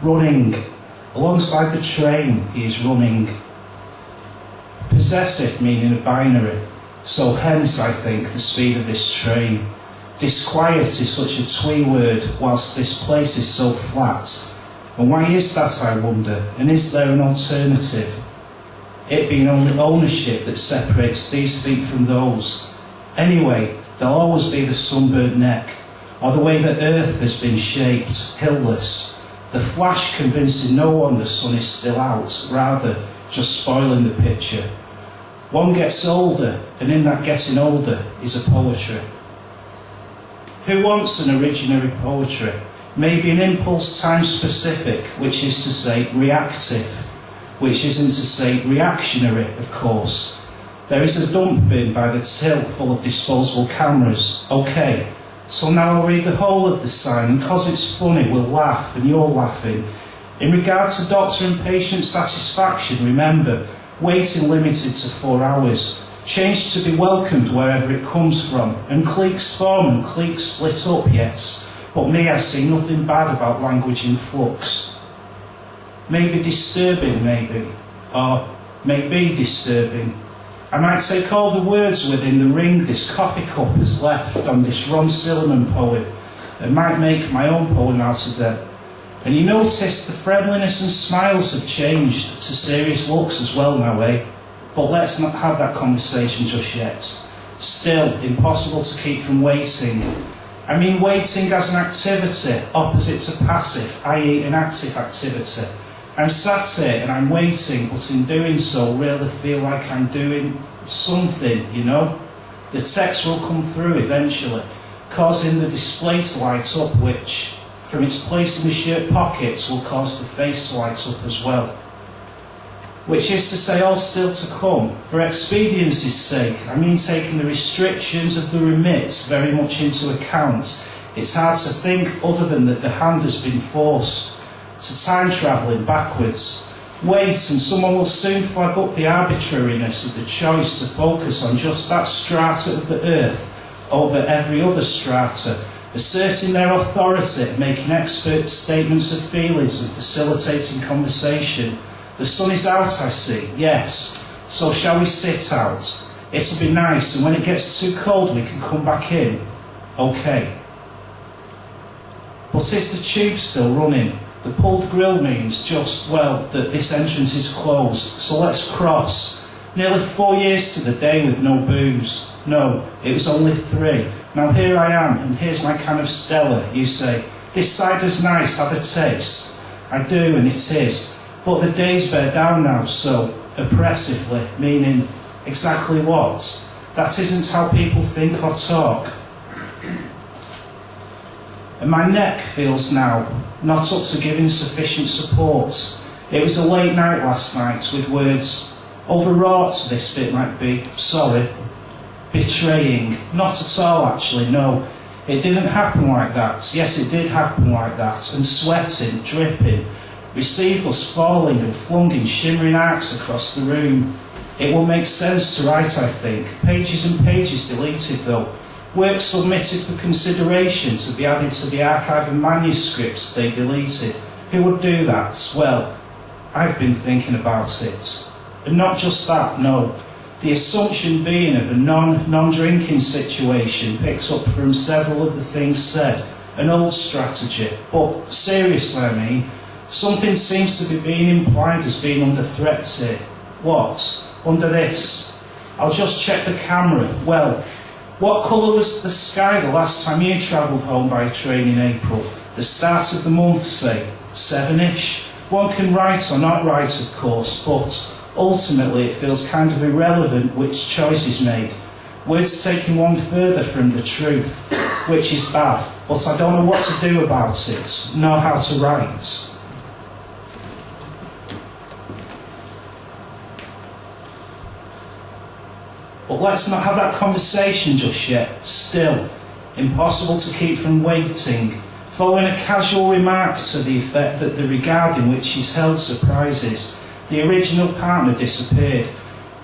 running. Alongside the train, he is running. Possessive meaning a binary, so hence, I think, the speed of this train. Disquiet is such a twee word, whilst this place is so flat. And why is that, I wonder, and is there an alternative? It being only ownership that separates these feet from those. Anyway, there'll always be the sunburnt neck, or the way the earth has been shaped, hillless. The flash convincing no one the sun is still out, rather just spoiling the picture. One gets older, and in that getting older is a poetry. Who wants an originary poetry? Maybe an impulse time-specific, which is to say reactive, which isn't to say reactionary, of course. There is a dump bin by the till full of disposable cameras. OK, so now I'll read the whole of the sign, and cause it's funny, we'll laugh, and you're laughing. In regard to doctor and patient satisfaction, remember, waiting limited to 4 hours. Change to be welcomed wherever it comes from. And cliques form and cliques split up, yes. But me, I see nothing bad about language in flux. Maybe disturbing, maybe. Or maybe disturbing. I might take all the words within the ring this coffee cup has left on this Ron Silliman poem, and might make my own poem out of them. And you notice the friendliness and smiles have changed to serious looks as well now, eh? But let's not have that conversation just yet. Still, impossible to keep from waiting. I mean waiting as an activity, opposite to passive, i.e. an active activity. I'm sat here and I'm waiting, but in doing so really feel like I'm doing something, you know? The text will come through eventually, causing the display to light up, which, from its place in the shirt pockets, will cause the face to light up as well. Which is to say, all still to come. For expediency's sake, I mean taking the restrictions of the remit very much into account, it's hard to think other than that the hand has been forced to time travelling backwards. Wait, and someone will soon flag up the arbitrariness of the choice to focus on just that strata of the earth over every other strata, asserting their authority, making expert statements of feelings and facilitating conversation. The sun is out, I see, yes. So shall we sit out? It'll be nice, and when it gets too cold we can come back in. OK. But is the tube still running? The pulled grill means just, well, that this entrance is closed, so let's cross. Nearly 4 years to the day with no booze. No, it was only 3. Now here I am, and here's my can of Stella. You say, this cider's nice, have a taste. I do, and it is. But the days bear down now, so oppressively, meaning exactly what? That isn't how people think or talk. And my neck feels now not up to giving sufficient support. It was a late night last night with words, overwrought this bit might be, sorry, betraying, not at all actually, no. It didn't happen like that, yes it did happen like that, and sweating, dripping, received us falling and flung in shimmering arcs across the room. It will make sense to write, I think. Pages and pages deleted though. Work submitted for consideration to be added to the archive of manuscripts they deleted. Who would do that? Well, I've been thinking about it. And not just that, no. The assumption being of a non-drinking situation picked up from several of the things said. An old strategy. But seriously, I mean, something seems to be being implied as being under threat here. What? Under this? I'll just check the camera. Well, what colour was the sky the last time you travelled home by train in April? The start of the month, say, 7-ish? One can write or not write, of course, but ultimately it feels kind of irrelevant which choice is made. Words taking one further from the truth, which is bad, but I don't know what to do about it, nor how to write. But let's not have that conversation just yet. Still, impossible to keep from waiting, following a casual remark to the effect that the regard in which he's held surprises. The original partner disappeared.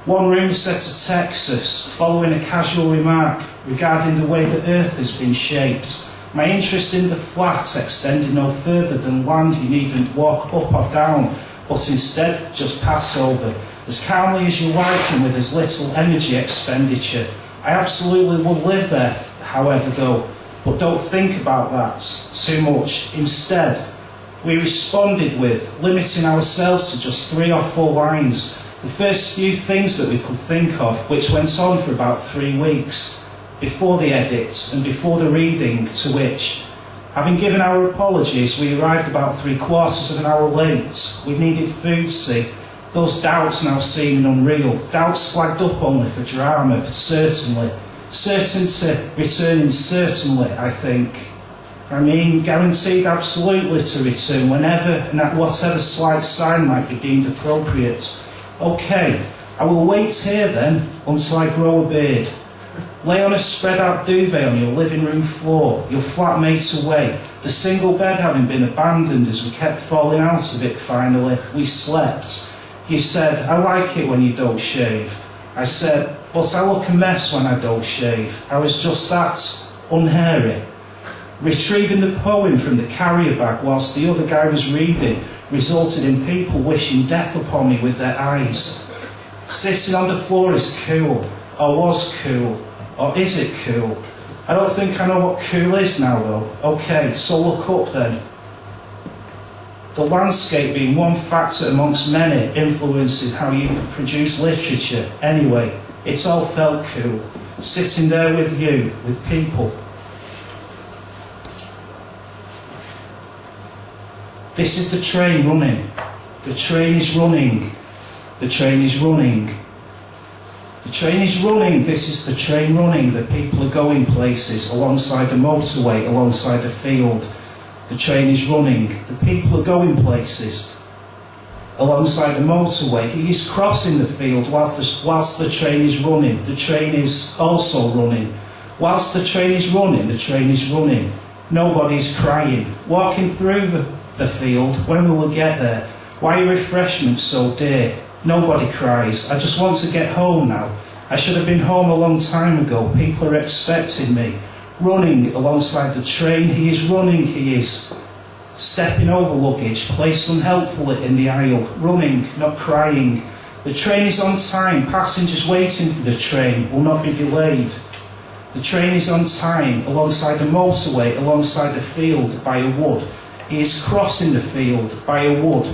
One room set to Texas, following a casual remark regarding the way the earth has been shaped, My interest in the flat extended no further than land you needn't walk up or down, but instead just pass over, as calmly as you like and with as little energy expenditure. I absolutely will live there, however, though, but don't think about that too much. Instead, we responded with limiting ourselves to just 3 or 4 lines, the first few things that we could think of, which went on for about 3 weeks, before the edit and before the reading, to which, having given our apologies, we arrived about 3/4 of an hour late. We needed food, see. Those doubts now seeming unreal, doubts flagged up only for drama, certainly. Certainty returning, certainly, I think. I mean, guaranteed absolutely to return whenever and at whatever slight sign might be deemed appropriate. OK, I will wait here then until I grow a beard. Lay on a spread out duvet on your living room floor, your flatmate away, the single bed having been abandoned as we kept falling out of it finally. We slept. You said, I like it when you don't shave. I said, but I look a mess when I don't shave. I was just that, unhairy. Retrieving the poem from the carrier bag whilst the other guy was reading resulted in people wishing death upon me with their eyes. Sitting on the floor is cool, or was cool, or is it cool? I don't think I know what cool is now though. OK, so look up then. The landscape being one factor amongst many influencing how you produce literature. Anyway, it all felt cool, sitting there with you, with people. This is the train running. The train is running. The train is running. The train is running. This is the train running. The people are going places alongside the motorway, alongside the field. The train is running. The people are going places alongside the motorway. He is crossing the field whilst the train is running. The train is also running. Whilst the train is running, the train is running. Nobody's crying. Walking through the field, when will we get there? Why are refreshments so dear? Nobody cries. I just want to get home now. I should have been home a long time ago. People are expecting me. Running alongside the train, he is running, he is. Stepping over luggage, placed unhelpfully in the aisle. Running, not crying. The train is on time. Passengers waiting for the train will not be delayed. The train is on time, alongside the motorway, alongside the field, by a wood. He is crossing the field, by a wood.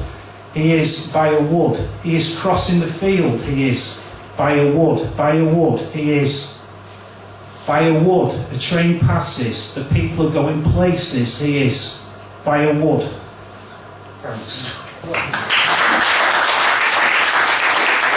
He is by a wood. He is crossing the field. He is by a wood. By a wood. He is by a wood. A train passes. The people are going places. He is by a wood. Thanks.